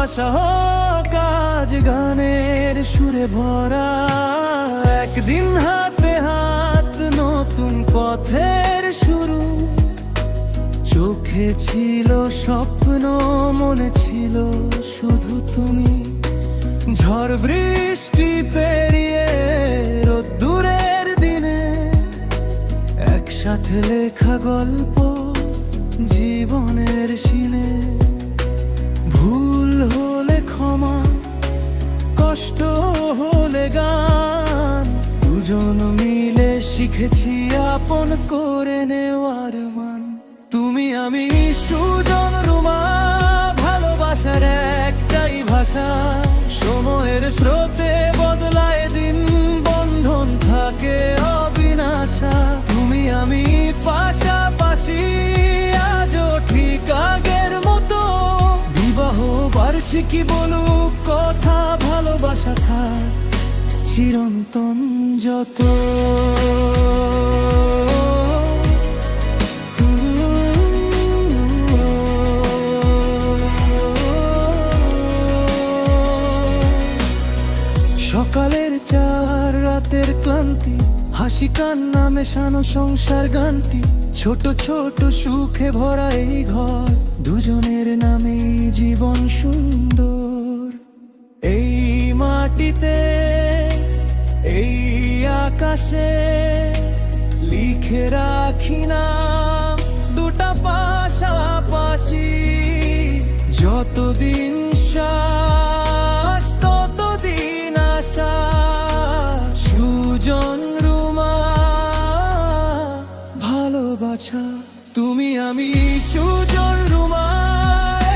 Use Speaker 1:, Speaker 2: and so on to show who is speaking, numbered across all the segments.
Speaker 1: ভালোবাসা হোক আজ গানের সুরে ভরা। একদিন হাতে হাত নতুন পথের শুরু, চোখে ছিল স্বপ্ন, মনে ছিল শুধু তুমি। ঝড় বৃষ্টি পেরিয়ে রোদ্দুরের দিনে একসাথে লেখা গল্প জীবনের সিনে। ভুল হলে ক্ষমা, কষ্ট হলে গান, দুজন মিলে শিখেছি আপন করে নেওয়ার মান। তুমি আমি সুজন রুমা, ভালোবাসার একটাই ভাষা। সময়ের স্রোতে বদলায় দিন, বন্ধন থাকে অবিনাশা। তুমি আমি পাশাপাশি আজও ঠিক আগের মতো। বিবাহ বার্ষিকী বলুক কথা, ভালোবাসা থাক চিরন্তন যত। সকালের চার, রাতের ক্লান্তি, হাসি কান্না মেশানো সংসার গানটি। ছোট ছোট সুখে ভরা এই ঘর, দুজনের নামে জীবন সুন্দর। এই মাটিতে, এই আকাশে লিখে রাখি নাম দুটা পাশাপাশি। যতদিন শ্বাস ততদিন আশা। সুজন রুমা ভালোবাসা। তুমি আমি সুজন রুমা,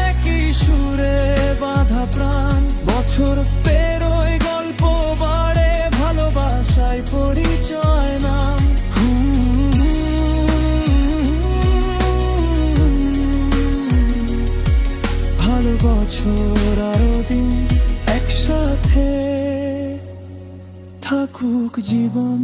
Speaker 1: একই সুরে বাঁধা প্রাণ। বছর পেরোয় গল্প বাড়ে, ভালোবাসায় পরিচয় নাম। ভালো বছর আরো দিন একসাথে থাকুক জীবন।